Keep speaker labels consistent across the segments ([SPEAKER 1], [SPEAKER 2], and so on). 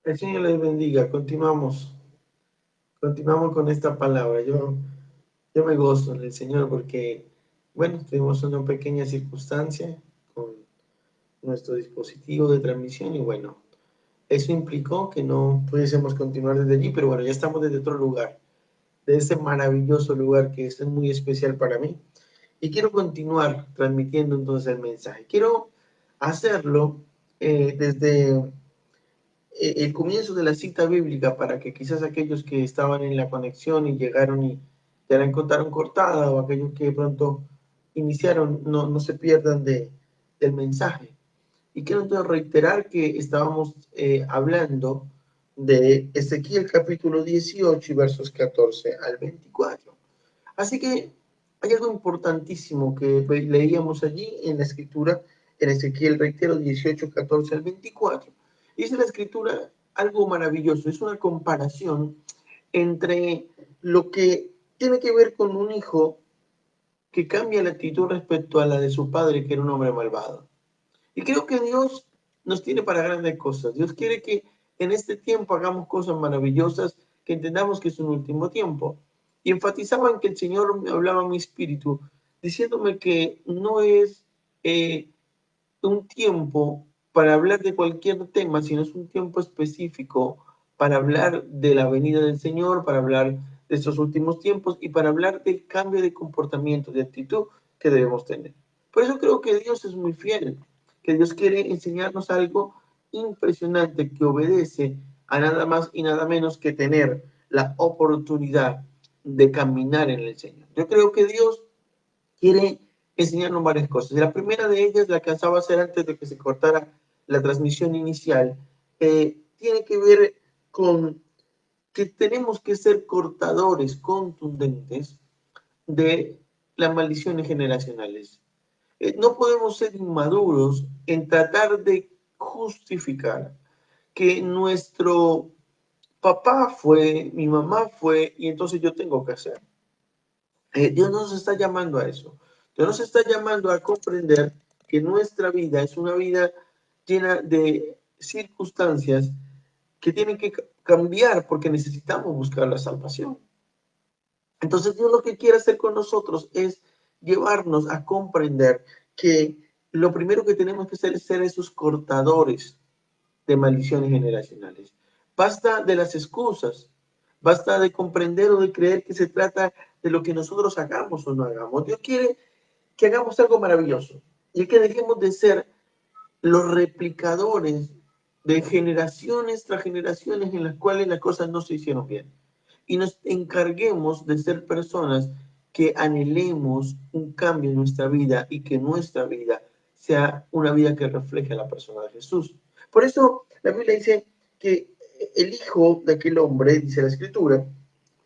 [SPEAKER 1] El Señor les bendiga. Continuamos con esta palabra. Yo me gozo en el Señor porque, bueno, tuvimos una pequeña circunstancia con nuestro dispositivo de transmisión y bueno, eso implicó que no pudiésemos continuar desde allí, pero bueno, ya estamos desde otro lugar, de ese maravilloso lugar que es muy especial para mí. Y quiero continuar transmitiendo entonces el mensaje. Quiero hacerlo desde el comienzo de la cita bíblica para que quizás aquellos que estaban en la conexión y llegaron y ya la encontraron cortada o aquellos que de pronto iniciaron no se pierdan del mensaje. Y quiero entonces reiterar que estábamos hablando de Ezequiel capítulo 18 y versos 14 al 24. Así que hay algo importantísimo que leíamos allí en la escritura, en Ezequiel, reitero, 18, 14 al 24. Y es la escritura algo maravilloso, es una comparación entre lo que tiene que ver con un hijo que cambia la actitud respecto a la de su padre, que era un hombre malvado. Y creo que Dios nos tiene para grandes cosas. Dios quiere que en este tiempo hagamos cosas maravillosas, que entendamos que es un último tiempo. Y enfatizaba en que el Señor me hablaba a mi espíritu, diciéndome que no es eh, un tiempo para hablar de cualquier tema, sino es un tiempo específico para hablar de la venida del Señor, para hablar de estos últimos tiempos y para hablar del cambio de comportamiento, de actitud que debemos tener. Por eso creo que Dios es muy fiel, que Dios quiere enseñarnos algo impresionante que obedece a nada más y nada menos que tener la oportunidad de caminar en el Señor. Yo creo que Dios quiere enseñarnos varias cosas. La primera de ellas, la que alcanzaba a hacer antes de que se cortara la transmisión inicial, tiene que ver con que tenemos que ser cortadores contundentes de las maldiciones generacionales. No podemos ser inmaduros en tratar de justificar que nuestro papá fue, mi mamá fue, y entonces yo tengo que hacer. Dios nos está llamando a eso. Dios nos está llamando a comprender que nuestra vida es una vida llena de circunstancias que tienen que cambiar porque necesitamos buscar la salvación. Entonces Dios lo que quiere hacer con nosotros es llevarnos a comprender que lo primero que tenemos que hacer es ser esos cortadores de maldiciones generacionales. Basta de las excusas, basta de comprender o de creer que se trata de lo que nosotros hagamos o no hagamos. Dios quiere que hagamos algo maravilloso y que dejemos de ser los replicadores de generaciones tras generaciones en las cuales las cosas no se hicieron bien. Y nos encarguemos de ser personas que anhelemos un cambio en nuestra vida y que nuestra vida sea una vida que refleje a la persona de Jesús. Por eso la Biblia dice que el hijo de aquel hombre, dice la escritura,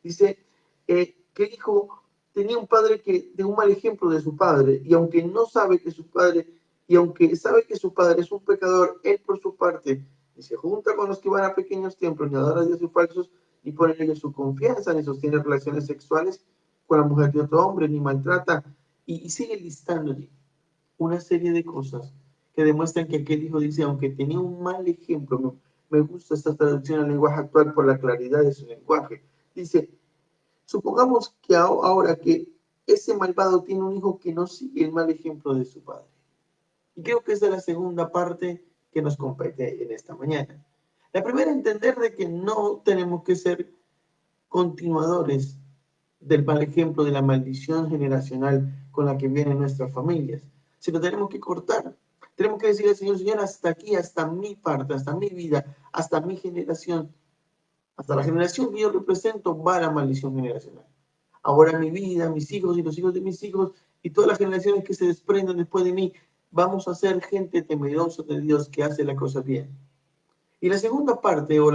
[SPEAKER 1] dice que el hijo tenía un padre que de un mal ejemplo de su padre, y aunque no sabe que su padre, y aunque sabe que su padre es un pecador, él por su parte ni se junta con los que van a pequeños templos, ni adora a dioses falsos, ni pone en ellos su confianza, ni sostiene relaciones sexuales con la mujer de otro hombre, ni maltrata, y sigue listando allí una serie de cosas que demuestran que aquel hijo dice, aunque tenía un mal ejemplo, me gusta esta traducción al lenguaje actual por la claridad de su lenguaje, dice, supongamos que ahora que ese malvado tiene un hijo que no sigue el mal ejemplo de su padre. Y creo que esa es la segunda parte que nos compete en esta mañana. La primera, entender de que no tenemos que ser continuadores del mal ejemplo de la maldición generacional con la que vienen nuestras familias, sino tenemos que cortar. Tenemos que decir al Señor, Señor, hasta aquí, hasta mi parte, hasta mi vida, hasta mi generación, hasta la generación que yo represento, va la maldición generacional. Ahora mi vida, mis hijos y los hijos de mis hijos y todas las generaciones que se desprendan después de mí, vamos a ser gente temerosa de Dios que hace la cosa bien. Y la segunda parte, o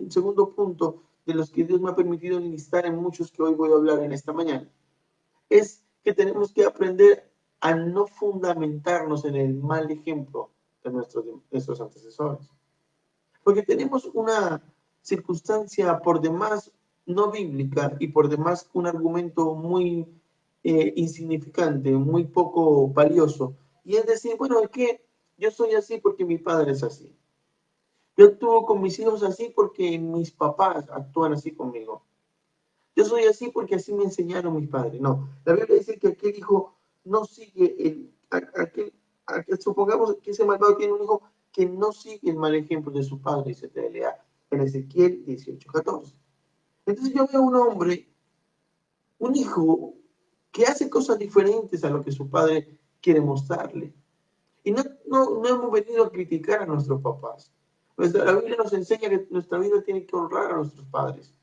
[SPEAKER 1] segundo punto de los que Dios me ha permitido enlistar en muchos que hoy voy a hablar en esta mañana, es que tenemos que aprender a no fundamentarnos en el mal ejemplo de nuestros antecesores. Porque tenemos una circunstancia por demás no bíblica y por demás un argumento muy insignificante, muy poco valioso. Y es decir, bueno, es que yo soy así porque mi padre es así. Yo actúo con mis hijos así porque mis papás actúan así conmigo. Yo soy así porque así me enseñaron mis padres. No, la Biblia dice que aquel hijo no sigue supongamos que ese malvado tiene un hijo que no sigue el mal ejemplo de su padre, y se te lea en Ezequiel 18:14. Entonces yo veo un hombre, un hijo, que hace cosas diferentes a lo que su padre quiere mostrarle. Y no hemos venido a criticar a nuestros papás. La Biblia nos enseña que nuestra vida tiene que honrar a nuestros padres.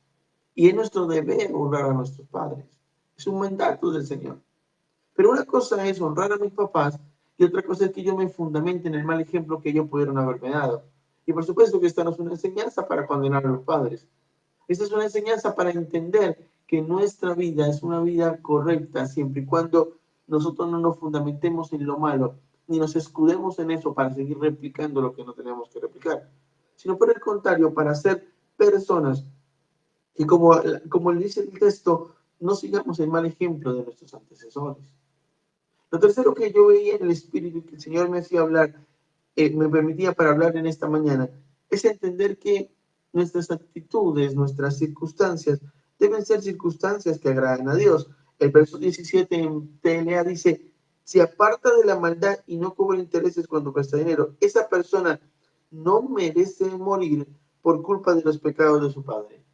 [SPEAKER 1] Y es nuestro deber honrar a nuestros padres. Es un mandato del Señor. Pero una cosa es honrar a mis papás y otra cosa es que yo me fundamente en el mal ejemplo que ellos pudieron haberme dado. Y por supuesto que esta no es una enseñanza para condenar a los padres. Esta es una enseñanza para entender que nuestra vida es una vida correcta siempre y cuando nosotros no nos fundamentemos en lo malo, ni nos escudemos en eso para seguir replicando lo que no tenemos que replicar, sino por el contrario, para ser personas y como dice el texto, no sigamos el mal ejemplo de nuestros antecesores. Lo tercero que yo veía en el Espíritu que el Señor me hacía hablar, me permitía para hablar en esta mañana, es entender que nuestras actitudes, nuestras circunstancias, deben ser circunstancias que agraden a Dios. El verso 17 en TLA dice, si aparta de la maldad y no cobra intereses cuando presta dinero, esa persona no merece morir por culpa de los pecados de su padre.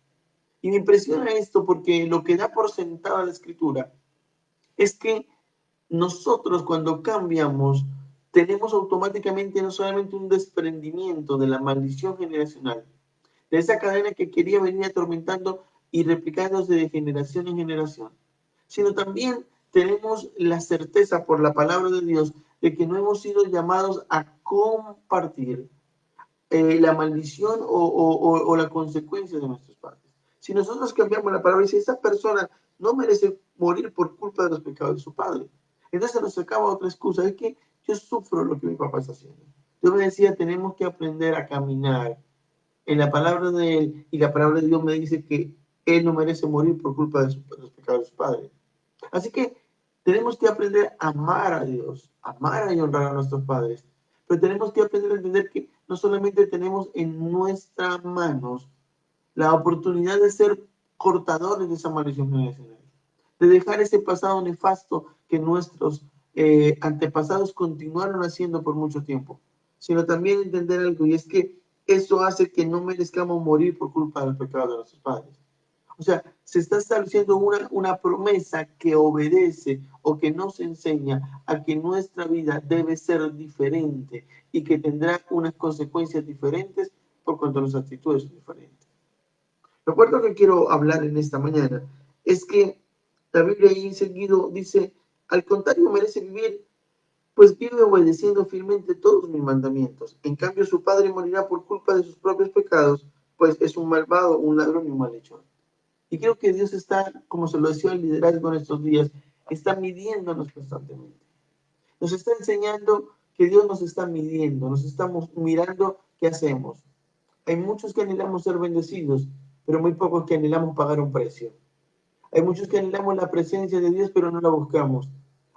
[SPEAKER 1] Y me impresiona esto porque lo que da por sentada la escritura es que nosotros cuando cambiamos tenemos automáticamente no solamente un desprendimiento de la maldición generacional, de esa cadena que quería venir atormentando y replicándose de generación en generación, sino también tenemos la certeza por la palabra de Dios de que no hemos sido llamados a compartir la maldición o la consecuencia de nuestros padres. Si nosotros cambiamos la palabra y si esa persona no merece morir por culpa de los pecados de su padre, entonces nos acaba otra excusa, es que yo sufro lo que mi papá está haciendo. Yo me decía, tenemos que aprender a caminar en la palabra de él y la palabra de Dios me dice que él no merece morir por culpa de los pecados de su padre. Así que tenemos que aprender a amar a Dios, amar y honrar a nuestros padres, pero tenemos que aprender a entender que no solamente tenemos en nuestras manos la oportunidad de ser cortadores de esa maldición generacional, de dejar ese pasado nefasto que nuestros antepasados continuaron haciendo por mucho tiempo, sino también entender algo, y es que eso hace que no merezcamos morir por culpa del pecado de nuestros padres. O sea, se está estableciendo una promesa que obedece o que nos enseña a que nuestra vida debe ser diferente y que tendrá unas consecuencias diferentes por cuanto las actitudes son diferentes. Lo cuarto que quiero hablar en esta mañana es que la Biblia ahí seguido dice, al contrario merece vivir, pues vive obedeciendo fielmente todos mis mandamientos. En cambio, su padre morirá por culpa de sus propios pecados, pues es un malvado, un ladrón y un malhechor. Y creo que Dios está, como se lo decía el liderazgo en estos días, está midiéndonos constantemente. Nos está enseñando que Dios nos está midiendo, nos estamos mirando qué hacemos. Hay muchos que anhelamos ser bendecidos, pero muy pocos que anhelamos pagar un precio. Hay muchos que anhelamos la presencia de Dios, pero no la buscamos.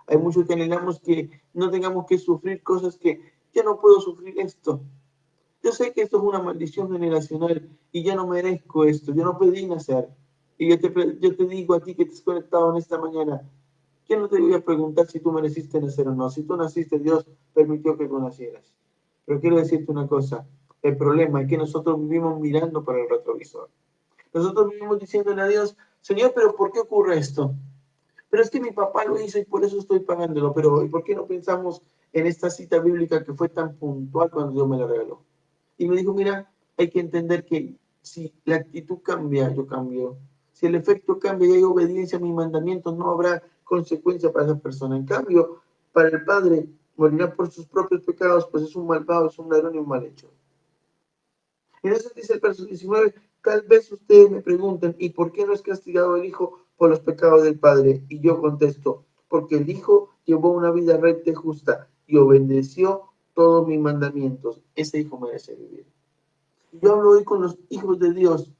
[SPEAKER 1] Hay muchos que anhelamos que no tengamos que sufrir cosas que yo no puedo sufrir esto. Yo sé que esto es una maldición generacional y yo no merezco esto, yo no pedí nacer. Y yo te digo a ti que te has conectado en esta mañana, yo no te voy a preguntar si tú mereciste nacer o no. Si tú naciste, Dios permitió que tú nacieras. Pero quiero decirte una cosa, el problema es que nosotros vivimos mirando para el retrovisor. Nosotros vivimos diciéndole a Dios, Señor, pero ¿por qué ocurre esto? Pero es que mi papá lo hizo y por eso estoy pagándolo. Pero ¿y por qué no pensamos en esta cita bíblica que fue tan puntual cuando Dios me la regaló? Y me dijo, mira, hay que entender que si la actitud cambia, yo cambio. Si el efecto cambia y hay obediencia a mis mandamientos, no habrá consecuencia para esa persona. En cambio, para el Padre, morirá por sus propios pecados, pues es un malvado, es un ladrón y un mal hecho. Entonces dice el verso 19, tal vez ustedes me pregunten, ¿y por qué no es castigado el Hijo por los pecados del Padre? Y yo contesto, porque el Hijo llevó una vida recta y justa y obedeció todos mis mandamientos. Ese Hijo merece vivir. Yo hablo hoy con los hijos de Dios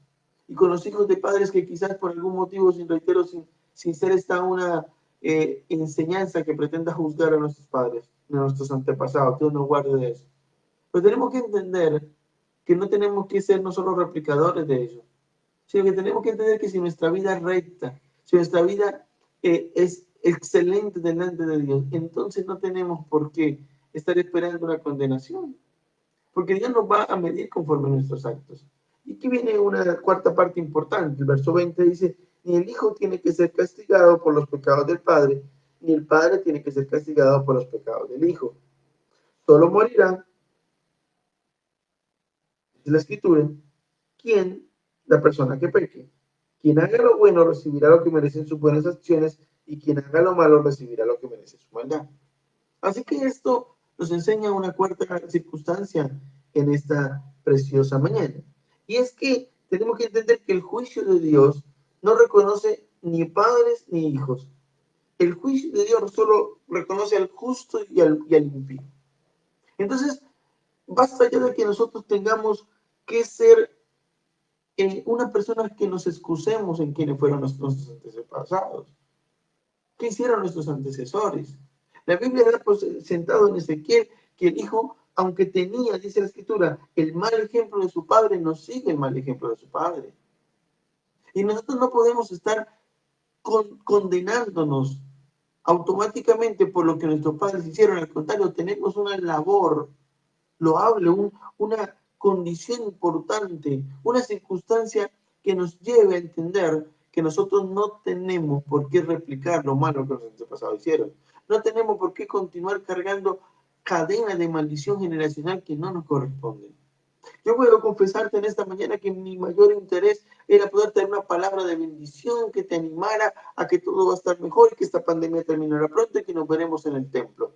[SPEAKER 1] y con los hijos de padres que quizás por algún motivo, sin ser esta una enseñanza que pretenda juzgar a nuestros padres, a nuestros antepasados. Dios nos guarde de eso. Pero tenemos que entender que no tenemos que ser no solo replicadores de ello, sino que tenemos que entender que si nuestra vida es recta, si nuestra vida es excelente delante de Dios, entonces no tenemos por qué estar esperando una condenación, porque Dios nos va a medir conforme a nuestros actos. Y aquí viene una cuarta parte importante. El verso 20 dice, ni el Hijo tiene que ser castigado por los pecados del Padre, ni el Padre tiene que ser castigado por los pecados del Hijo. Solo morirá, dice la Escritura, quien, la persona que peque. Quien haga lo bueno recibirá lo que merecen sus buenas acciones, y quien haga lo malo recibirá lo que merece su maldad. Así que esto nos enseña una cuarta circunstancia en esta preciosa mañana. Y es que tenemos que entender que el juicio de Dios no reconoce ni padres ni hijos. El juicio de Dios solo reconoce al justo y al impío. Entonces, basta ya de que nosotros tengamos que ser una persona que nos excusemos en quienes fueron nuestros antepasados. ¿Qué hicieron nuestros antecesores? La Biblia da pues, sentado en Ezequiel que el hijo, aunque tenía, dice la Escritura, el mal ejemplo de su padre, no sigue el mal ejemplo de su padre. Y nosotros no podemos estar condenándonos automáticamente por lo que nuestros padres hicieron. Al contrario, tenemos una labor loable, una condición importante, una circunstancia que nos lleve a entender que nosotros no tenemos por qué replicar lo malo que los antepasados hicieron. No tenemos por qué continuar cargando cadenas de maldición generacional que no nos corresponden. Yo puedo confesarte en esta mañana que mi mayor interés era poder tener una palabra de bendición que te animara a que todo va a estar mejor, que esta pandemia terminará pronto y que nos veremos en el templo.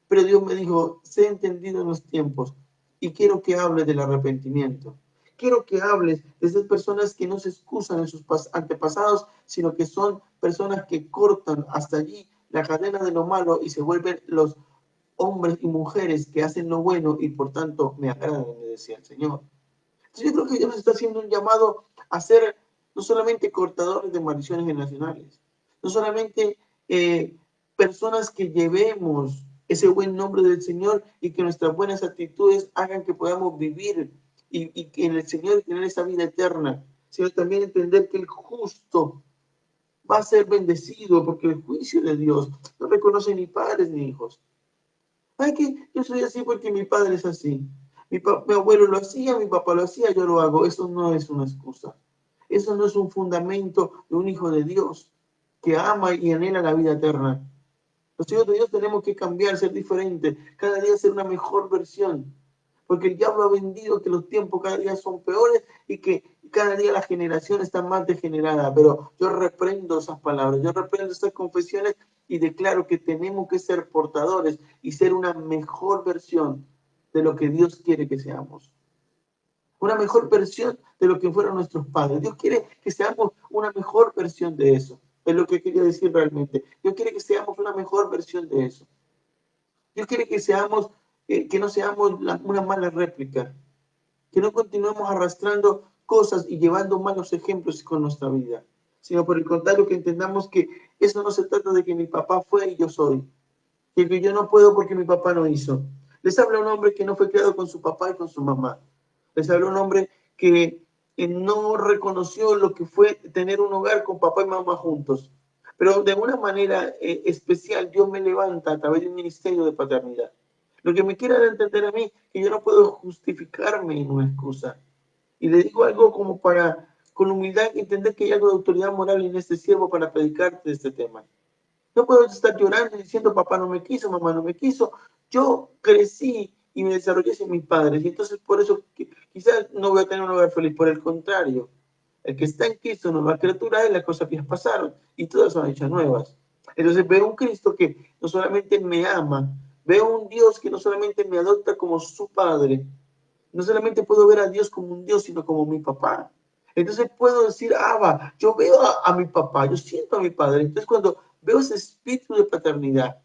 [SPEAKER 1] Pero Dios me dijo, sé entendido en los tiempos y quiero que hables del arrepentimiento. Quiero que hables de esas personas que no se excusan en sus antepasados, sino que son personas que cortan hasta allí la cadena de lo malo y se vuelven los hombres y mujeres que hacen lo bueno y por tanto me agradan, me decía el Señor. Entonces yo creo que Dios nos está haciendo un llamado a ser no solamente cortadores de maldiciones generacionales, no solamente personas que llevemos ese buen nombre del Señor y que nuestras buenas actitudes hagan que podamos vivir y que en el Señor tener esa vida eterna, sino también entender que el justo va a ser bendecido porque el juicio de Dios no reconoce ni padres ni hijos. ¿Sabes qué? Yo soy así porque mi padre es así. Mi abuelo lo hacía, mi papá lo hacía, yo lo hago. Eso no es una excusa. Eso no es un fundamento de un hijo de Dios que ama y anhela la vida eterna. Los hijos de Dios tenemos que cambiar, ser diferentes, cada día ser una mejor versión. Porque el diablo ha vendido que los tiempos cada día son peores y que cada día la generación está más degenerada. Pero yo reprendo esas palabras, yo reprendo esas confesiones y declaro que tenemos que ser portadores y ser una mejor versión de lo que Dios quiere que seamos. Una mejor versión de lo que fueron nuestros padres. Dios quiere que seamos una mejor versión de eso. Es lo que quería decir realmente. Dios quiere que seamos una mejor versión de eso. Dios quiere que seamos, que no seamos una mala réplica, que no continuemos arrastrando cosas y llevando malos ejemplos con nuestra vida, sino por el contrario que entendamos que eso no se trata de que mi papá fue y yo soy, que yo no puedo porque mi papá no hizo. Les habla un hombre que no fue criado con su papá y con su mamá. Les habla un hombre que no reconoció lo que fue tener un hogar con papá y mamá juntos. Pero de una manera especial Dios me levanta a través de un ministerio de paternidad. Lo que me quiere dar a entender a mí que yo no puedo justificarme en una excusa. Y le digo algo como para, con humildad, entender que hay algo de autoridad moral en este siervo para predicarte de este tema. No puedo estar llorando y diciendo, papá no me quiso, mamá no me quiso. Yo crecí y me desarrollé sin mis padres. Y entonces por eso quizás no voy a tener un hogar feliz. Por el contrario, el que está en Cristo, nueva criatura es, las cosas viejas pasaron y todas son hechas nuevas. Entonces veo un Cristo que no solamente me ama, veo un Dios que no solamente me adopta como su padre, no solamente puedo ver a Dios como un Dios, sino como mi papá. Entonces puedo decir, Abba, yo veo a mi papá, yo siento a mi padre. Entonces cuando veo ese espíritu de paternidad,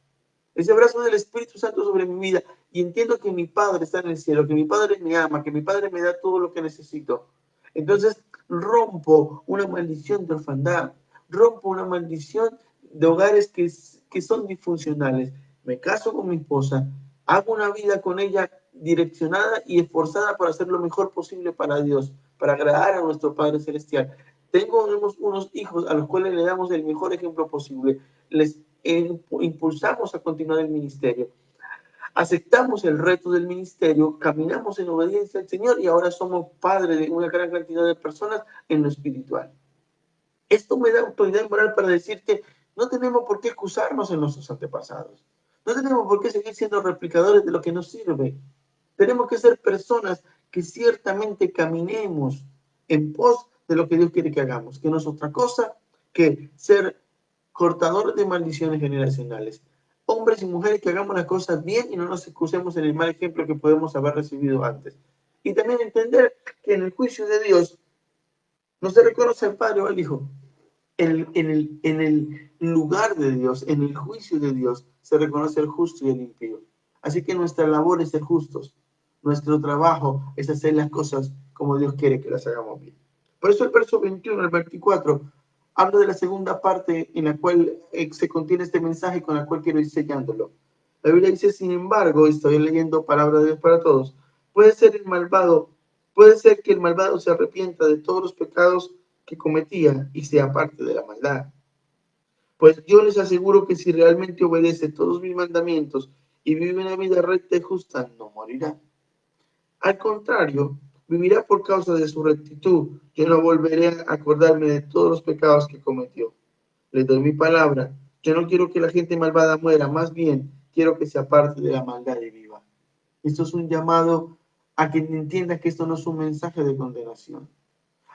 [SPEAKER 1] ese abrazo del Espíritu Santo sobre mi vida y entiendo que mi Padre está en el cielo, que mi Padre me ama, que mi Padre me da todo lo que necesito. Entonces rompo una maldición de orfandad, rompo una maldición de hogares que son disfuncionales. Me caso con mi esposa, hago una vida con ella direccionada y esforzada para hacer lo mejor posible para Dios, para agradar a nuestro Padre Celestial. Tenemos unos hijos a los cuales le damos el mejor ejemplo posible, les impulsamos a continuar el ministerio, aceptamos el reto del ministerio, caminamos en obediencia al Señor y ahora somos padres de una gran cantidad de personas en lo espiritual. Esto me da autoridad moral para decirte, no tenemos por qué excusarnos en nuestros antepasados. No tenemos por qué seguir siendo replicadores de lo que nos sirve. Tenemos que ser personas que ciertamente caminemos en pos de lo que Dios quiere que hagamos, que no es otra cosa que ser cortadores de maldiciones generacionales. Hombres y mujeres que hagamos las cosas bien y no nos excusemos en el mal ejemplo que podemos haber recibido antes. Y también entender que en el juicio de Dios no se reconoce al Padre o al Hijo. En el lugar de Dios, en el juicio de Dios, se reconoce el justo y el impío. Así que nuestra labor es ser justos. Nuestro trabajo es hacer las cosas como Dios quiere que las hagamos bien. Por eso el verso 21 al 24 habla de la segunda parte en la cual se contiene este mensaje con la cual quiero ir sellándolo. La Biblia dice, sin embargo, estoy leyendo palabra de Dios para todos, puede ser que el malvado se arrepienta de todos los pecados que cometía y sea parte de la maldad. Pues yo les aseguro que si realmente obedece todos mis mandamientos y vive una vida recta y justa, no morirá. Al contrario, vivirá por causa de su rectitud. Yo no volveré a acordarme de todos los pecados que cometió. Les doy mi palabra. Yo no quiero que la gente malvada muera, más bien quiero que se aparte de la maldad y viva. Esto es un llamado a que entienda que esto no es un mensaje de condenación,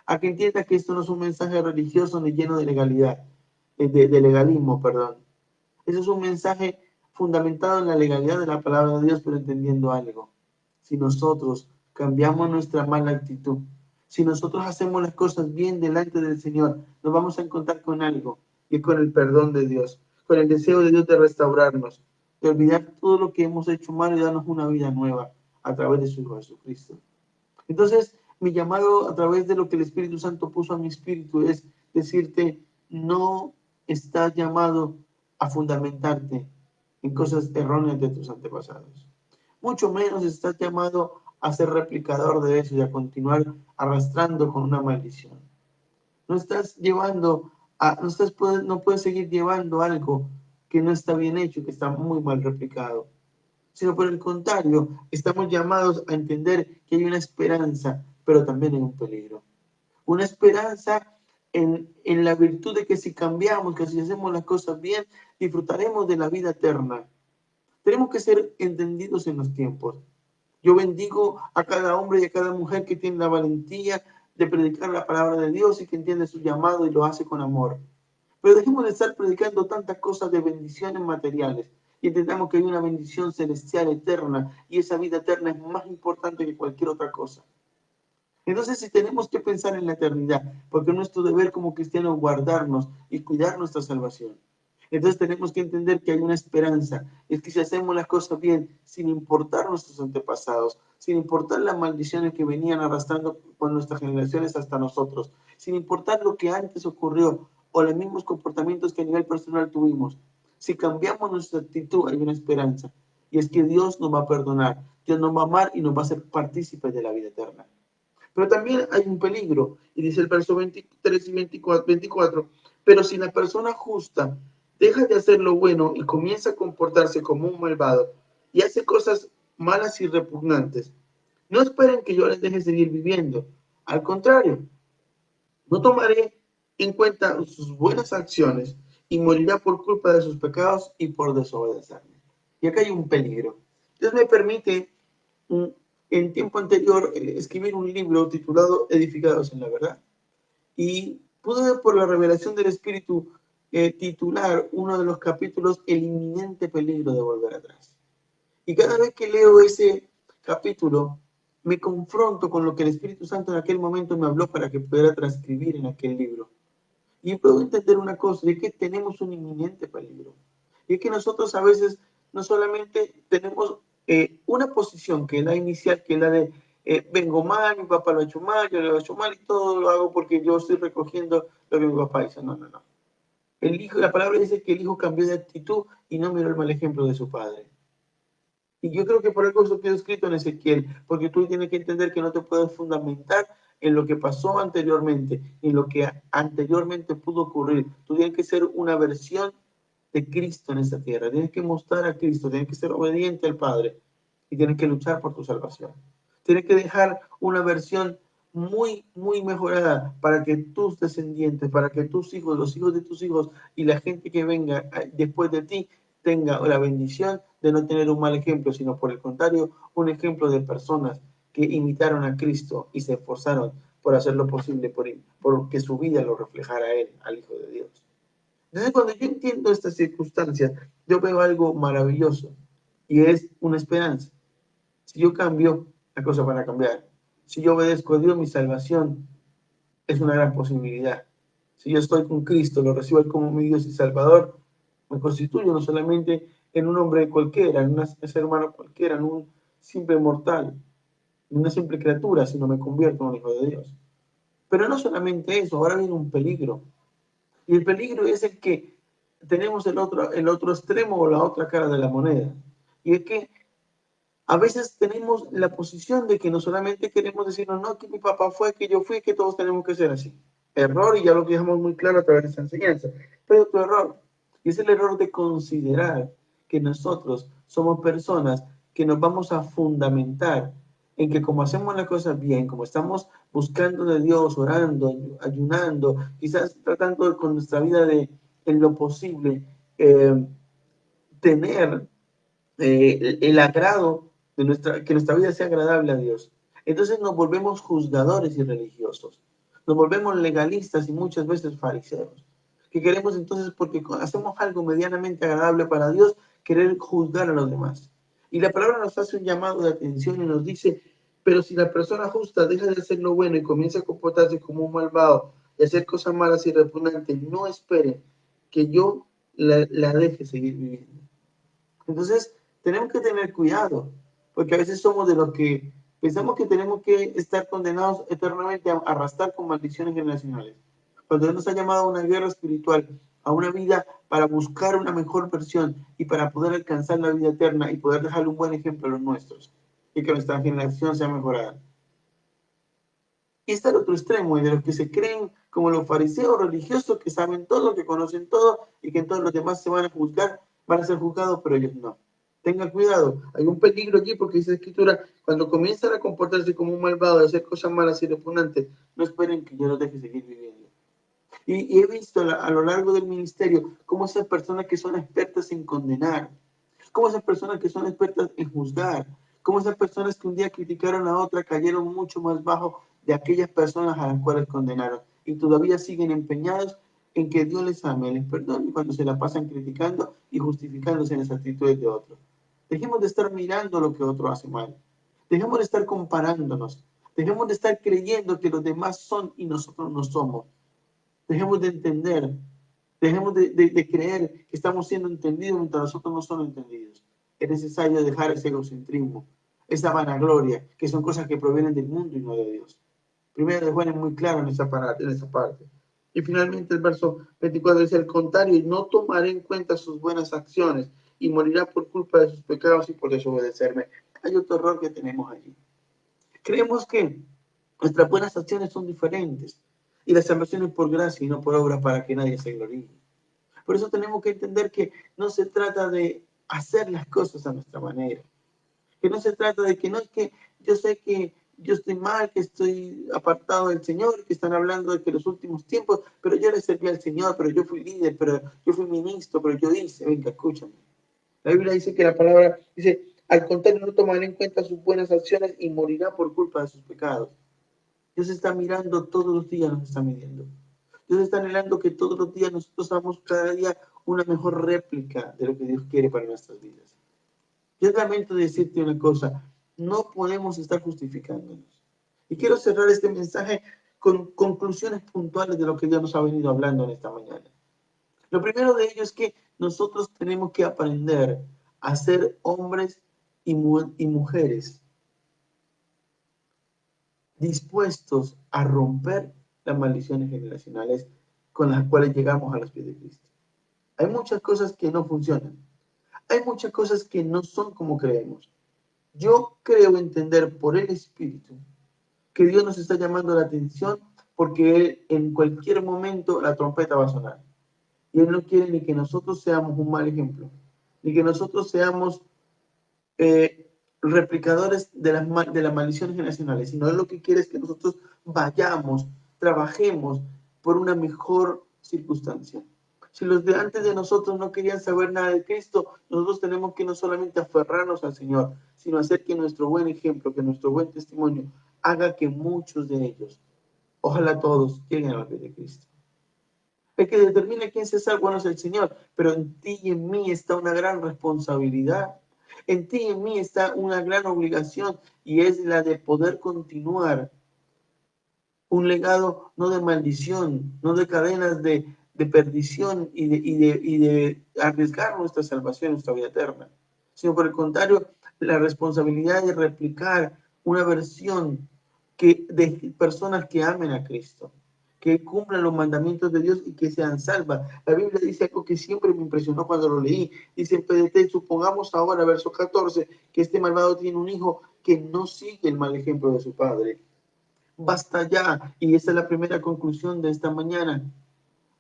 [SPEAKER 1] a que entienda que esto no es un mensaje religioso ni lleno de legalidad, de legalismo, perdón. Eso es un mensaje fundamentado en la legalidad de la palabra de Dios, pero entendiendo algo. Si nosotros cambiamos nuestra mala actitud, si nosotros hacemos las cosas bien delante del Señor, nos vamos a encontrar con algo, y es con el perdón de Dios, con el deseo de Dios de restaurarnos, de olvidar todo lo que hemos hecho mal y darnos una vida nueva a través de su Hijo Jesucristo. Entonces, mi llamado a través de lo que el Espíritu Santo puso a mi espíritu es decirte, no estás llamado a fundamentarte en cosas erróneas de tus antepasados. Mucho menos estás llamado a ser replicador de eso y a continuar arrastrando con una maldición. No estás llevando, no puedes seguir llevando algo que no está bien hecho, que está muy mal replicado, sino por el contrario, estamos llamados a entender que hay una esperanza, pero también hay un peligro. Una esperanza en la virtud de que si cambiamos, que si hacemos las cosas bien, disfrutaremos de la vida eterna. Tenemos que ser entendidos en los tiempos. Yo bendigo a cada hombre y a cada mujer que tiene la valentía de predicar la palabra de Dios y que entiende su llamado y lo hace con amor. Pero dejemos de estar predicando tantas cosas de bendiciones materiales y entendamos que hay una bendición celestial eterna y esa vida eterna es más importante que cualquier otra cosa. Entonces, si tenemos que pensar en la eternidad, porque es nuestro deber como cristianos guardarnos y cuidar nuestra salvación. Entonces tenemos que entender que hay una esperanza, es que si hacemos las cosas bien, sin importar nuestros antepasados, sin importar las maldiciones que venían arrastrando por nuestras generaciones hasta nosotros, sin importar lo que antes ocurrió o los mismos comportamientos que a nivel personal tuvimos, si cambiamos nuestra actitud, hay una esperanza, y es que Dios nos va a perdonar, Dios nos va a amar y nos va a hacer partícipes de la vida eterna. Pero también hay un peligro, y dice el verso 23 y 24, pero si la persona justa deja de hacer lo bueno y comienza a comportarse como un malvado y hace cosas malas y repugnantes, no esperen que yo les deje seguir viviendo. Al contrario, no tomaré en cuenta sus buenas acciones y morirá por culpa de sus pecados y por desobedecerme. Y acá hay un peligro. Dios me permite en tiempo anterior escribir un libro titulado Edificados en la Verdad. Y pude, por la revelación del Espíritu, titular uno de los capítulos El inminente peligro de volver atrás. Y cada vez que leo ese capítulo, me confronto con lo que el Espíritu Santo en aquel momento me habló para que pudiera transcribir en aquel libro. Y puedo entender una cosa, es que tenemos un inminente peligro. Y es que nosotros a veces no solamente tenemos una posición que es la inicial, que es la de vengo mal, mi papá lo ha hecho mal, yo lo he hecho mal y todo lo hago porque yo estoy recogiendo lo que mi papá hizo. No, no, no. El hijo, la palabra dice que el hijo cambió de actitud y no miró el mal ejemplo de su padre. Y yo creo que por algo eso quedó escrito en Ezequiel, porque tú tienes que entender que no te puedes fundamentar en lo que pasó anteriormente, en lo que anteriormente pudo ocurrir. Tú tienes que ser una versión de Cristo en esta tierra. Tienes que mostrar a Cristo, tienes que ser obediente al Padre y tienes que luchar por tu salvación. Tienes que dejar una versión muy, muy mejorada para que tus descendientes, para que tus hijos, los hijos de tus hijos y la gente que venga después de ti tenga la bendición de no tener un mal ejemplo, sino por el contrario, un ejemplo de personas que imitaron a Cristo y se esforzaron por hacer lo posible por que su vida lo reflejara a Él, al Hijo de Dios. Entonces, cuando yo entiendo estas circunstancias, yo veo algo maravilloso y es una esperanza. Si yo cambio, las cosas van a cambiar. Si yo obedezco a Dios, mi salvación es una gran posibilidad. Si yo estoy con Cristo, lo recibo como mi Dios y Salvador, me constituyo no solamente en un hombre cualquiera, en un ser humano cualquiera, en un simple mortal, en una simple criatura, sino me convierto en un hijo de Dios. Pero no solamente eso, ahora viene un peligro. Y el peligro es el que tenemos el otro extremo o la otra cara de la moneda. Y es que a veces tenemos la posición de que no solamente queremos decirnos, no, que mi papá fue, que yo fui, que todos tenemos que ser así. Error, y ya lo dejamos muy claro a través de esta enseñanza. Pero otro error, y es el error de considerar que nosotros somos personas que nos vamos a fundamentar en que como hacemos las cosas bien, como estamos buscando de Dios, orando, ayunando, quizás tratando con nuestra vida de, en lo posible, tener el agrado de que nuestra vida sea agradable a Dios. Entonces nos volvemos juzgadores y religiosos. Nos volvemos legalistas y muchas veces fariseos. Que queremos entonces, porque hacemos algo medianamente agradable para Dios, querer juzgar a los demás. Y la palabra nos hace un llamado de atención y nos dice, pero si la persona justa deja de hacer lo bueno y comienza a comportarse como un malvado y hacer cosas malas y repugnantes, no espere que yo la deje seguir viviendo. Entonces, tenemos que tener cuidado, porque a veces somos de los que pensamos que tenemos que estar condenados eternamente a arrastrar con maldiciones generacionales. Cuando Dios nos ha llamado a una guerra espiritual, a una vida para buscar una mejor versión y para poder alcanzar la vida eterna y poder dejarle un buen ejemplo a los nuestros y que nuestra generación sea mejorada. Y está el otro extremo, de los que se creen como los fariseos religiosos que saben todo, que conocen todo y que todos los demás se van a juzgar, van a ser juzgados, pero ellos no. Tengan cuidado, hay un peligro aquí porque dice la escritura, cuando comienzan a comportarse como un malvado, a hacer cosas malas y repugnantes, no esperen que yo los deje seguir viviendo. Y he visto a lo largo del ministerio cómo esas personas que son expertas en condenar, cómo esas personas que son expertas en juzgar, cómo esas personas que un día criticaron a otra cayeron mucho más bajo de aquellas personas a las cuales condenaron y todavía siguen empeñados en que Dios les ame, les perdone cuando se la pasan criticando y justificándose en las actitudes de otros. Dejemos de estar mirando lo que otro hace mal. Dejemos de estar comparándonos. Dejemos de estar creyendo que los demás son y nosotros no somos. Dejemos de entender, dejemos de creer que estamos siendo entendidos mientras nosotros no somos entendidos. Es necesario dejar ese egocentrismo, esa vanagloria, que son cosas que provienen del mundo y no de Dios. Primero de Juan es muy claro en esa parte. Y finalmente el verso 24 dice, al contrario, y no tomaré en cuenta sus buenas acciones y morirá por culpa de sus pecados y por desobedecerme. Hay otro error que tenemos allí. Creemos que nuestras buenas acciones son diferentes y la salvación es por gracia y no por obra para que nadie se gloríe. Por eso tenemos que entender que no se trata de hacer las cosas a nuestra manera, que no se trata de que no es que yo sé que yo estoy mal, que estoy apartado del Señor, que están hablando de que los últimos tiempos, pero yo le serví al Señor, pero yo fui líder, pero yo fui ministro, pero yo hice, venga, escúchame. La Biblia dice que la palabra dice, al contrario, no tomará en cuenta sus buenas acciones y morirá por culpa de sus pecados. Dios está mirando todos los días, nos está midiendo. Dios está anhelando que todos los días nosotros hagamos cada día una mejor réplica de lo que Dios quiere para nuestras vidas. Yo lamento decirte una cosa, no podemos estar justificándonos. Y quiero cerrar este mensaje con conclusiones puntuales de lo que Dios nos ha venido hablando en esta mañana. Lo primero de ello es que nosotros tenemos que aprender a ser hombres y mujeres dispuestos a romper las maldiciones generacionales con las cuales llegamos a los pies de Cristo. Hay muchas cosas que no funcionan. hay muchas cosas que no son como creemos. Yo creo entender por el Espíritu que Dios nos está llamando la atención porque Él en cualquier momento la trompeta va a sonar. Y Él no quiere ni que nosotros seamos un mal ejemplo, ni que nosotros seamos replicadores de las maldiciones generacionales, sino Él lo que quiere es que nosotros vayamos, trabajemos por una mejor circunstancia. Si los de antes de nosotros no querían saber nada de Cristo, nosotros tenemos que no solamente aferrarnos al Señor, sino hacer que nuestro buen ejemplo, que nuestro buen testimonio haga que muchos de ellos, ojalá todos, lleguen a la fe de Cristo. El que determina quién se salva no es el Señor, pero en ti y en mí está una gran responsabilidad. En ti y en mí está una gran obligación y es la de poder continuar un legado no de maldición, no de cadenas de perdición y de arriesgar nuestra salvación, nuestra vida eterna, sino por el contrario, la responsabilidad de replicar una versión de personas que amen a Cristo, que cumplan los mandamientos de Dios y que sean salvas. La Biblia dice algo que siempre me impresionó cuando lo leí. Dice en PDT, supongamos ahora, verso 14, que este malvado tiene un hijo que no sigue el mal ejemplo de su padre. Basta ya, y esa es la primera conclusión de esta mañana.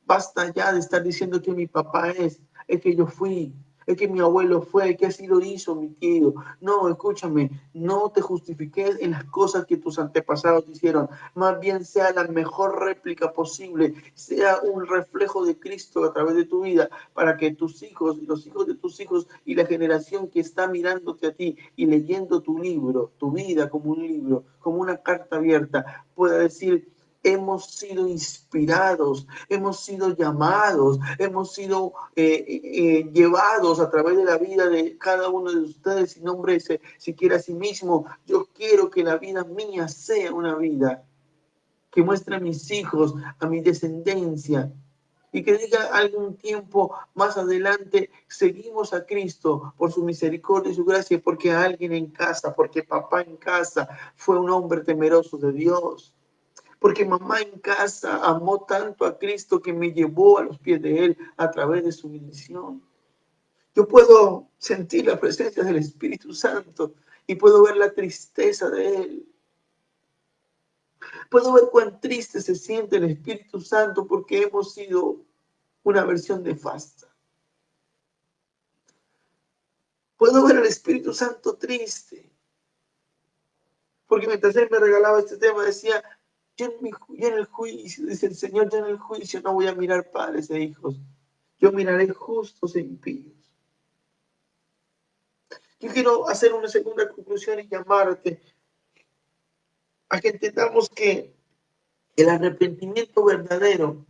[SPEAKER 1] Basta ya de estar diciendo que mi papá es el que yo fui, el que mi abuelo fue, el que así lo hizo mi tío. No, escúchame, no te justifiques en las cosas que tus antepasados hicieron. Más bien sea la mejor réplica posible, sea un reflejo de Cristo a través de tu vida, para que tus hijos y los hijos de tus hijos y la generación que está mirándote a ti y leyendo tu libro, tu vida como un libro, como una carta abierta, pueda decir: hemos sido inspirados, hemos sido llamados, hemos sido llevados a través de la vida de cada uno de ustedes, sin nombre siquiera a sí mismo. Yo quiero que la vida mía sea una vida que muestre a mis hijos, a mi descendencia, y que diga algún tiempo más adelante: seguimos a Cristo por su misericordia y su gracia, porque alguien en casa, porque papá en casa fue un hombre temeroso de Dios. Porque mamá en casa amó tanto a Cristo que me llevó a los pies de Él a través de su bendición. Yo puedo sentir la presencia del Espíritu Santo y puedo ver la tristeza de Él. Puedo ver cuán triste se siente el Espíritu Santo porque hemos sido una versión nefasta. Puedo ver al Espíritu Santo triste porque mientras Él me regalaba este tema decía: yo en el juicio, dice el Señor, yo en el juicio no voy a mirar padres e hijos, yo miraré justos e impíos. Yo quiero hacer una segunda conclusión y llamarte a que entendamos que el arrepentimiento verdadero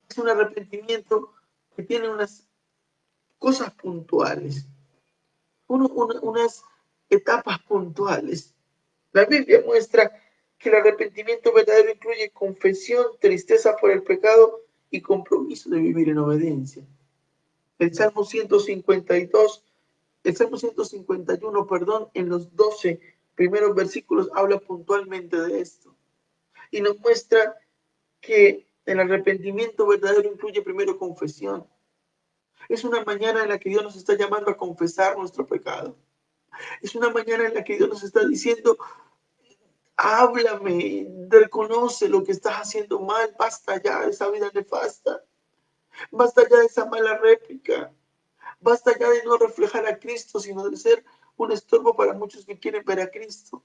[SPEAKER 1] es un arrepentimiento que tiene unas cosas puntuales, unas etapas puntuales. La Biblia muestra que el arrepentimiento verdadero incluye confesión, tristeza por el pecado y compromiso de vivir en obediencia. El Salmo 152, el Salmo 151, perdón, en los 12 primeros versículos habla puntualmente de esto y nos muestra que el arrepentimiento verdadero incluye primero confesión. Es una mañana en la que Dios nos está llamando a confesar nuestro pecado. Es una mañana en la que Dios nos está diciendo: háblame, reconoce lo que estás haciendo mal, basta ya de esa vida nefasta, basta ya de esa mala réplica, basta ya de no reflejar a Cristo, sino de ser un estorbo para muchos que quieren ver a Cristo.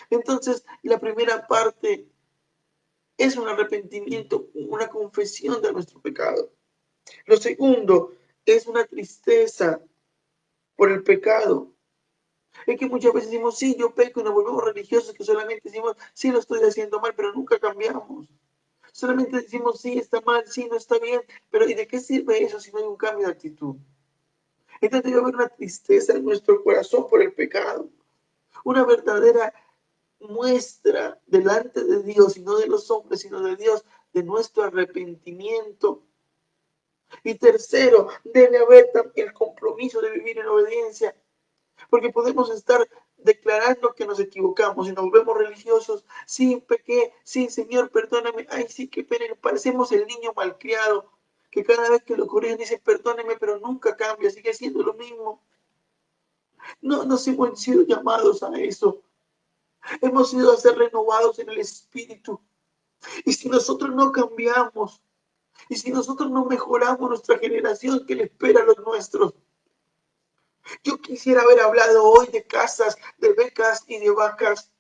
[SPEAKER 1] Entonces, la primera parte es un arrepentimiento, una confesión de nuestro pecado. Lo segundo es una tristeza por el pecado. Es que muchas veces decimos: sí, yo peco, y nos volvemos religiosos que solamente decimos: sí, lo estoy haciendo mal, pero nunca cambiamos. Solamente decimos: sí, está mal, sí, no está bien, pero ¿y de qué sirve eso si no hay un cambio de actitud? Entonces debe haber una tristeza en nuestro corazón por el pecado, una verdadera muestra delante de Dios, y no de los hombres, sino de Dios, de nuestro arrepentimiento. Y tercero, debe haber el compromiso de vivir en obediencia, porque podemos estar declarando que nos equivocamos y nos volvemos religiosos: sí, pequé, sí, Señor, perdóname, ay, sí, qué pena, parecemos el niño malcriado que cada vez que lo corrigen dice, perdóneme, pero nunca cambia, sigue siendo lo mismo. No nos hemos sido llamados a eso. Hemos sido a ser renovados en el espíritu. Y si nosotros no cambiamos, y si nosotros no mejoramos nuestra generación, ¿qué le espera a los nuestros? Yo quisiera haber hablado hoy de casas, de becas y de vacas,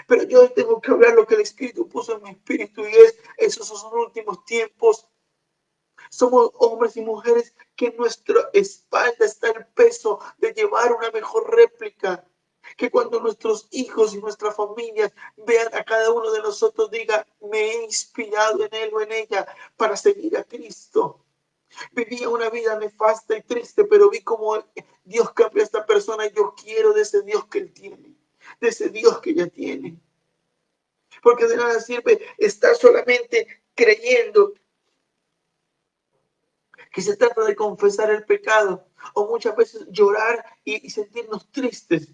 [SPEAKER 1] pero yo hoy tengo que hablar lo que el Espíritu puso en mi espíritu y esos son los últimos tiempos. Somos hombres y mujeres que en nuestra espalda está el peso de llevar una mejor réplica. Que cuando nuestros hijos y nuestras familias vean a cada uno de nosotros, diga, me he inspirado en él o en ella para seguir a Cristo. Vivía una vida nefasta y triste, pero vi cómo Dios cambia a esta persona y yo quiero de ese Dios que él tiene, de ese Dios que ella tiene. Porque de nada sirve estar solamente creyendo que se trata de confesar el pecado o muchas veces llorar y sentirnos tristes,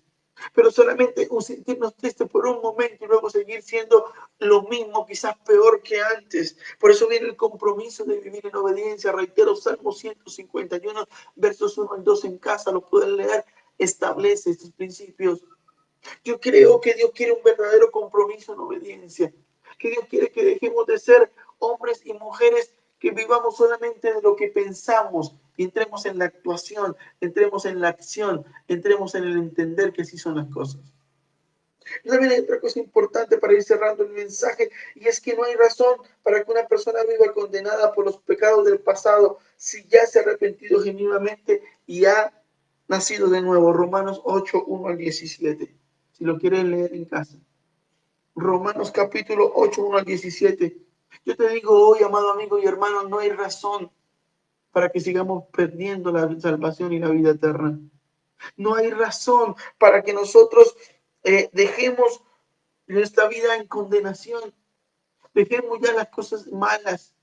[SPEAKER 1] pero solamente sentirnos tristes por un momento y luego seguir siendo lo mismo, quizás peor que antes. Por eso viene el compromiso de vivir en obediencia. Reitero, Salmo 151, versos 1 al 2 en casa, lo pueden leer, establece estos principios. Yo creo que Dios quiere un verdadero compromiso en obediencia, que Dios quiere que dejemos de ser hombres y mujeres que vivamos solamente de lo que pensamos, y entremos en la actuación, entremos en la acción, entremos en el entender que así son las cosas. También hay otra cosa importante para ir cerrando el mensaje, y es que no hay razón para que una persona viva condenada por los pecados del pasado si ya se ha arrepentido genuinamente y ha nacido de nuevo. Romanos 8, 1 al 17. Si lo quieren leer en casa. Romanos capítulo 8, 1 al 17. Yo te digo hoy, amado amigo y hermano, no hay razón para que sigamos perdiendo la salvación y la vida eterna. No hay razón para que nosotros dejemos nuestra vida en condenación. Dejemos ya las cosas malas.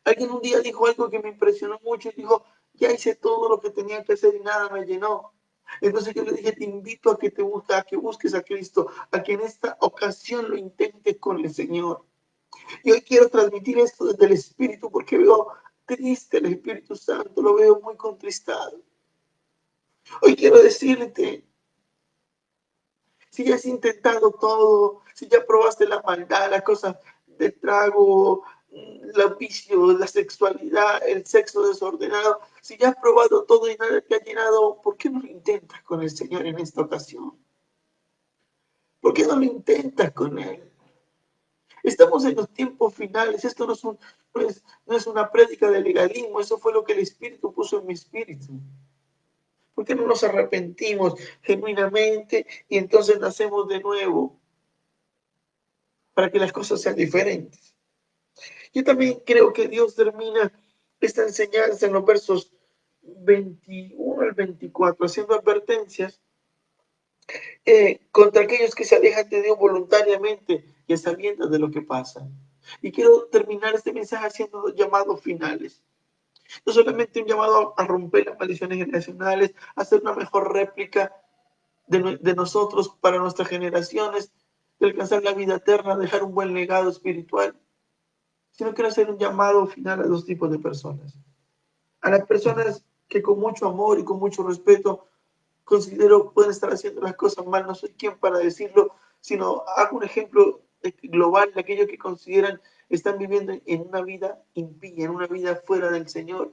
[SPEAKER 1] Alguien un día dijo algo que me impresionó mucho y dijo, ya hice todo lo que tenía que hacer y nada me llenó. Entonces yo le dije, te invito a que a que busques a Cristo, a que en esta ocasión lo intentes con el Señor. Y hoy quiero transmitir esto desde el Espíritu porque veo triste el Espíritu Santo, lo veo muy contristado. Hoy quiero decirte, si ya has intentado todo, si ya probaste la maldad, las cosas de trago, los vicios, la sexualidad, el sexo desordenado, si ya has probado todo y nada te ha llenado, ¿por qué no lo intentas con el Señor en esta ocasión? ¿Por qué no lo intentas con Él? Estamos en los tiempos finales. Esto no es una prédica de legalismo. Eso fue lo que el Espíritu puso en mi espíritu. ¿Por qué no nos arrepentimos genuinamente y entonces nacemos de nuevo para que las cosas sean diferentes? Yo también creo que Dios termina esta enseñanza en los versos 21 al 24, haciendo advertencias contra aquellos que se alejan de Dios voluntariamente y a sabiendas de lo que pasa. Y quiero terminar este mensaje haciendo dos llamados finales. No solamente un llamado a romper las maldiciones generacionales, a hacer una mejor réplica de nosotros para nuestras generaciones, de alcanzar la vida eterna, dejar un buen legado espiritual, sino quiero hacer un llamado final a dos tipos de personas. A las personas que con mucho amor y con mucho respeto considero pueden estar haciendo las cosas mal, no soy quien para decirlo, sino hago un ejemplo global de aquellos que consideran están viviendo en una vida impía, en una vida fuera del Señor.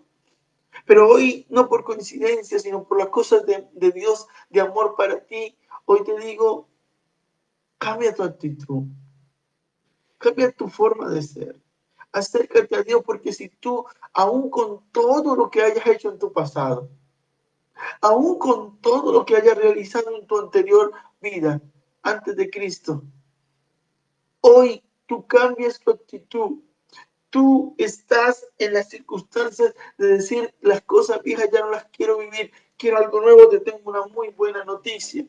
[SPEAKER 1] Pero hoy, no por coincidencia, sino por las cosas de Dios, de amor para ti, hoy te digo, cambia tu actitud, cambia tu forma de ser. Acércate a Dios porque si tú, aún con todo lo que hayas hecho en tu pasado, aún con todo lo que hayas realizado en tu anterior vida, antes de Cristo, hoy tú cambias tu actitud. Tú estás en las circunstancias de decir las cosas viejas ya no las quiero vivir, quiero algo nuevo. Te tengo una muy buena noticia.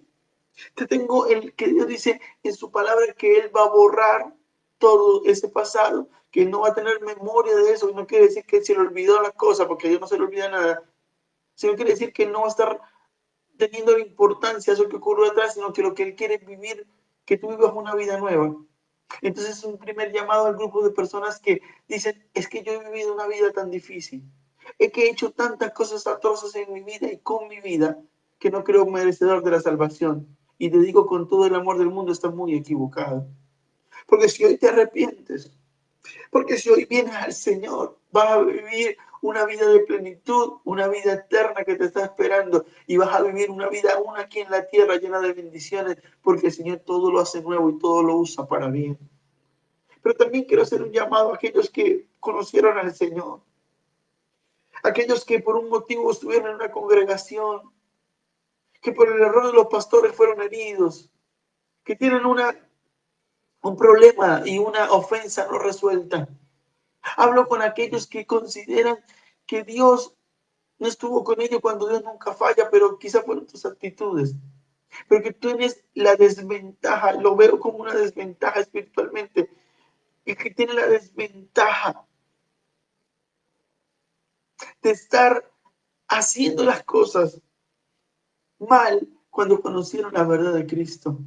[SPEAKER 1] Te tengo el que Dios dice en su palabra que Él va a borrar todo ese pasado, que no va a tener memoria de eso. Y no quiere decir que se le olvidó las cosas, porque a Dios no se le olvida nada. Sino quiere decir que no va a estar teniendo importancia eso que ocurrió atrás, sino que lo que Él quiere es vivir, que tú vivas una vida nueva. Entonces es un primer llamado al grupo de personas que dicen, es que yo he vivido una vida tan difícil. he hecho tantas cosas atroces en mi vida y con mi vida que no creo merecedor de la salvación. Y te digo con todo el amor del mundo, estás muy equivocado. Porque si hoy te arrepientes, porque si hoy vienes al Señor, vas a vivir una vida de plenitud, una vida eterna que te está esperando y vas a vivir una vida aún aquí en la tierra llena de bendiciones, porque el Señor todo lo hace nuevo y todo lo usa para bien. Pero también quiero hacer un llamado a aquellos que conocieron al Señor, aquellos que por un motivo estuvieron en una congregación, que por el error de los pastores fueron heridos, que tienen un problema y una ofensa no resuelta. Hablo con aquellos que consideran que Dios no estuvo con ellos cuando Dios nunca falla, pero quizá fueron tus actitudes. Pero que tú tienes la desventaja, lo veo como una desventaja espiritualmente, y que tiene la desventaja de estar haciendo las cosas mal cuando conocieron la verdad de Cristo.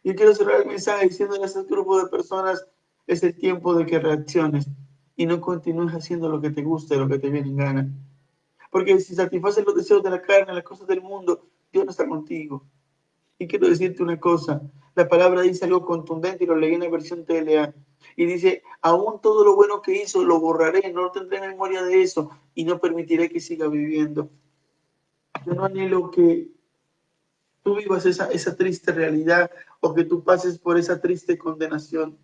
[SPEAKER 1] Yo quiero cerrar el mensaje diciéndole a ese grupo de personas, es el tiempo de que reacciones y no continúes haciendo lo que te guste, lo que te viene en gana. Porque si satisfaces los deseos de la carne, las cosas del mundo, Dios no está contigo. Y quiero decirte una cosa, la palabra dice algo contundente y lo leí en la versión TLA. Y dice, aún todo lo bueno que hizo lo borraré, no tendré memoria de eso y no permitiré que siga viviendo. Yo no anhelo que tú vivas esa triste realidad o que tú pases por esa triste condenación.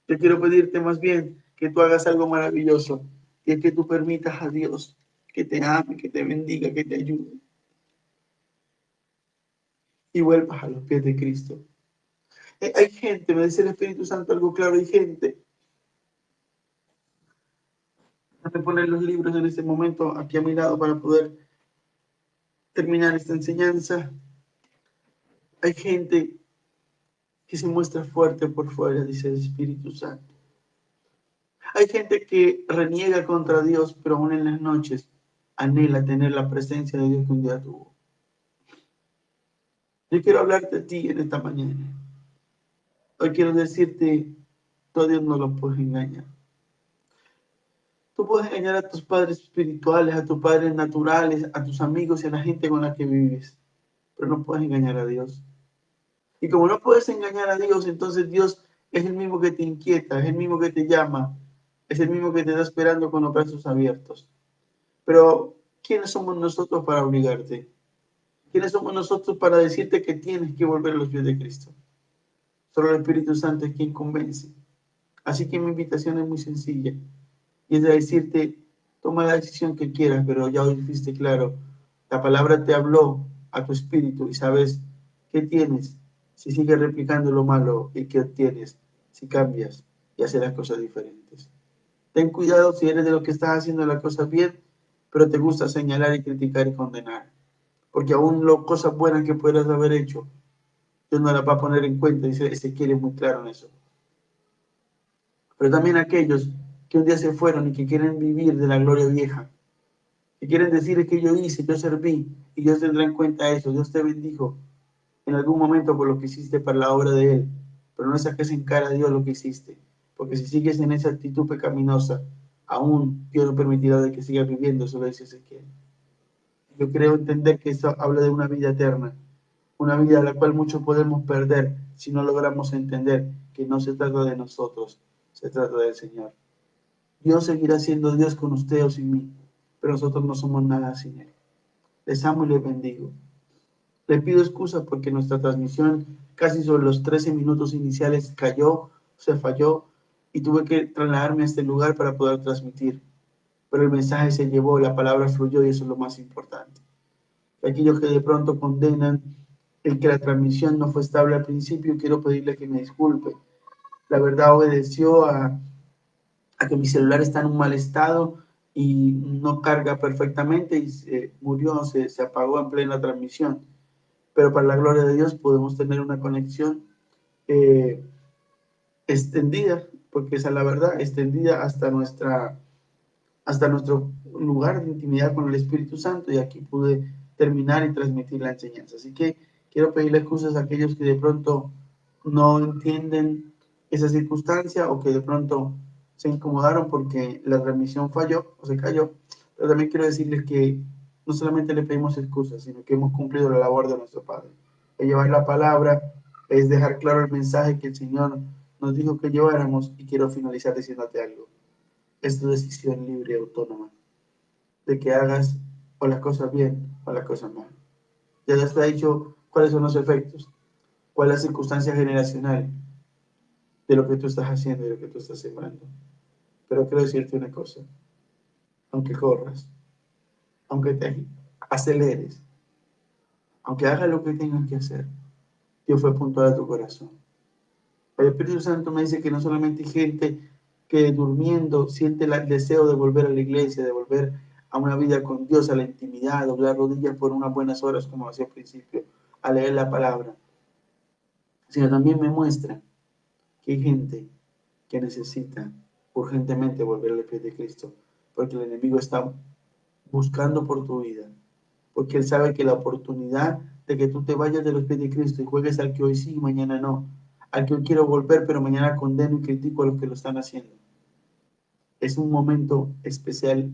[SPEAKER 1] Yo quiero pedirte más bien que tú hagas algo maravilloso, y es que tú permitas a Dios que te ame, que te bendiga, que te ayude y vuelvas a los pies de Cristo. Hay gente, me dice el Espíritu Santo algo claro, hay gente, déjame poner los libros en este momento aquí a mi lado para poder terminar esta enseñanza. Hay gente que se muestra fuerte por fuera, dice el Espíritu Santo. Hay gente que reniega contra Dios, pero aún en las noches anhela tener la presencia de Dios que un día tuvo. Yo quiero hablarte a ti en esta mañana. Hoy quiero decirte, tú a Dios no lo puedes engañar. Tú puedes engañar a tus padres espirituales, a tus padres naturales, a tus amigos y a la gente con la que vives, pero no puedes engañar a Dios. Y como no puedes engañar a Dios, entonces Dios es el mismo que te inquieta, es el mismo que te llama, es el mismo que te está esperando con los brazos abiertos. Pero, ¿quiénes somos nosotros para obligarte? ¿Quiénes somos nosotros para decirte que tienes que volver a los pies de Cristo? Solo el Espíritu Santo es quien convence. Así que mi invitación es muy sencilla. Y es de decirte, toma la decisión que quieras, pero ya hoy fuiste claro. La palabra te habló a tu espíritu y sabes qué tienes si sigues replicando lo malo y qué obtienes si cambias y haces las cosas diferentes. Ten cuidado si eres de los que estás haciendo las cosas bien, pero te gusta señalar y criticar y condenar. Porque aún las cosas buenas que puedas haber hecho, Dios no las va a poner en cuenta y se quiere muy claro en eso. Pero también aquellos que un día se fueron y que quieren vivir de la gloria vieja, que quieren decir que yo hice, yo serví, y Dios tendrá en cuenta eso. Dios te bendijo en algún momento por lo que hiciste para la obra de Él, pero no saques en cara a Dios lo que hiciste, porque si sigues en esa actitud pecaminosa, aún Dios no permitirá de que sigas viviendo, eso lo dice Ezequiel. Yo creo entender que eso habla de una vida eterna, una vida a la cual muchos podemos perder si no logramos entender que no se trata de nosotros, se trata del Señor. Dios seguirá siendo Dios con usted o sin mí, pero nosotros no somos nada sin Él. Les amo y les bendigo. Les pido excusas porque nuestra transmisión casi sobre los 13 minutos iniciales cayó, se falló y tuve que trasladarme a este lugar para poder transmitir. Pero el mensaje se llevó, la palabra fluyó y eso es lo más importante. Aquellos que de pronto condenan el que la transmisión no fue estable al principio, quiero pedirle que me disculpe. La verdad obedeció a que mi celular está en un mal estado y no carga perfectamente y murió, se apagó en plena transmisión. Pero para la gloria de Dios podemos tener una conexión eh, extendida, porque esa es la verdad, extendida hasta nuestro lugar de intimidad con el Espíritu Santo, y aquí pude terminar y transmitir la enseñanza. Así que quiero pedirle excusas a aquellos que de pronto no entienden esa circunstancia o que de pronto se incomodaron porque la transmisión falló o se cayó,
[SPEAKER 2] Pero también quiero decirles que no solamente le pedimos excusas, sino que hemos cumplido la labor de nuestro Padre. El llevar la palabra es dejar claro el mensaje que el Señor nos dijo que lleváramos, y quiero finalizar diciéndote algo. Es tu decisión libre y autónoma de que hagas o las cosas bien o las cosas mal. Ya te ha dicho cuáles son los efectos, cuál es la circunstancia generacional de lo que tú estás haciendo y de lo que tú estás sembrando. Pero quiero decirte una cosa, aunque corras, aunque te aceleres, aunque hagas lo que tengas que hacer, Dios fue puntual a tu corazón. El Espíritu Santo me dice que no solamente hay gente que durmiendo siente el deseo de volver a la iglesia, de volver a una vida con Dios, a la intimidad, a doblar rodillas por unas buenas horas, como hacía al principio, a leer la palabra, sino también me muestra que hay gente que necesita urgentemente volver al pie de Cristo, porque el enemigo está buscando por tu vida, porque él sabe que la oportunidad de que tú te vayas de los pies de Cristo y juegues al que hoy sí y mañana no, al que hoy quiero volver pero mañana condeno y critico a los que lo están haciendo. Es un momento especial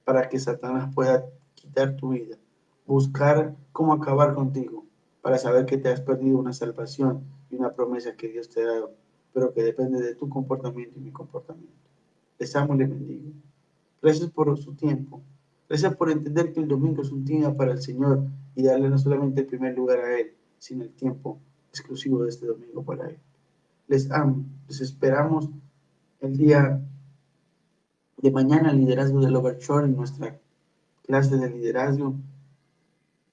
[SPEAKER 2] para que Satanás pueda quitar tu vida, buscar cómo acabar contigo, para saber que te has perdido una salvación y una promesa que Dios te ha dado, pero que depende de tu comportamiento y mi comportamiento. Les amo y les bendigo. Gracias por su tiempo. Gracias por entender que el domingo es un día para el Señor y darle no solamente el primer lugar a Él, sino el tiempo exclusivo de este domingo para Él. Les amo. Les esperamos el día de mañana, el liderazgo del Overture en nuestra clase de liderazgo.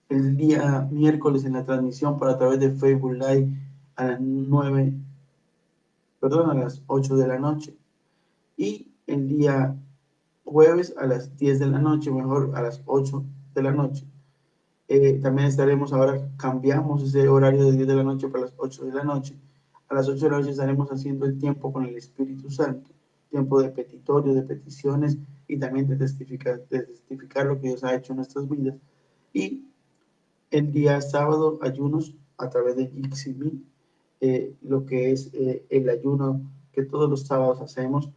[SPEAKER 2] El día miércoles en la transmisión por a través de Facebook Live a las 9, perdón, a las 8 de la noche. Y el día jueves a las 10 de la noche, mejor a las 8 de la noche. También estaremos ahora, cambiamos ese horario de 10 de la noche para las 8 de la noche. A las 8 de la noche estaremos haciendo el tiempo con el Espíritu Santo, tiempo de petitorio, de peticiones y también de testificar lo que Dios ha hecho en nuestras vidas. Y el día sábado, ayunos a través de GXB, lo que es el ayuno que todos los sábados hacemos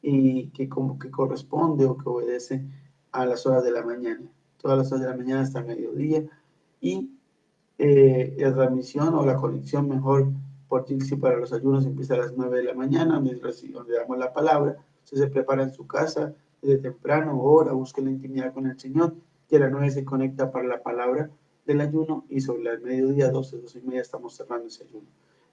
[SPEAKER 2] y que como que corresponde o que obedece a las horas de la mañana. Todas las horas de la mañana hasta el mediodía. Y la transmisión o la conexión mejor por Jixi para los ayunos empieza a las 9 de la mañana, donde damos la palabra. Usted se prepara en su casa desde temprano, ora, busque la intimidad con el Señor, y a las 9 se conecta para la palabra del ayuno, y sobre el mediodía, 12, 12 y media, estamos cerrando ese ayuno.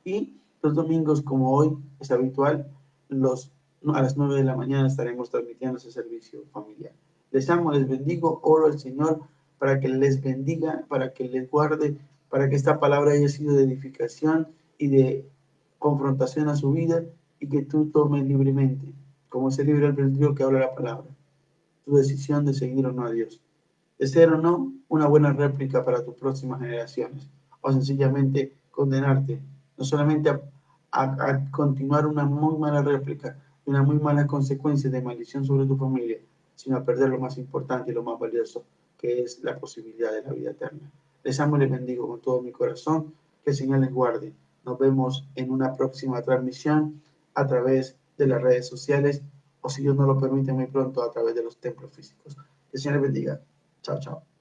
[SPEAKER 2] Y los domingos, como hoy es habitual, a las 9 de la mañana estaremos transmitiendo ese servicio familiar. Les amo, les bendigo, oro al Señor para que les bendiga, para que les guarde, para que esta palabra haya sido de edificación y de confrontación a su vida, y que tú tomes libremente, como ese libre albedrío que habla la palabra, tu decisión de seguir o no a Dios, de ser o no una buena réplica para tus próximas generaciones, o sencillamente condenarte, no solamente a continuar una muy mala réplica y una muy mala consecuencia de maldición sobre tu familia, sino a perder lo más importante y lo más valioso, que es la posibilidad de la vida eterna. Les amo y les bendigo con todo mi corazón. Que el Señor les guarde. Nos vemos en una próxima transmisión a través de las redes sociales, o si Dios nos lo permite muy pronto, a través de los templos físicos. Que el Señor les bendiga. Chao, chao.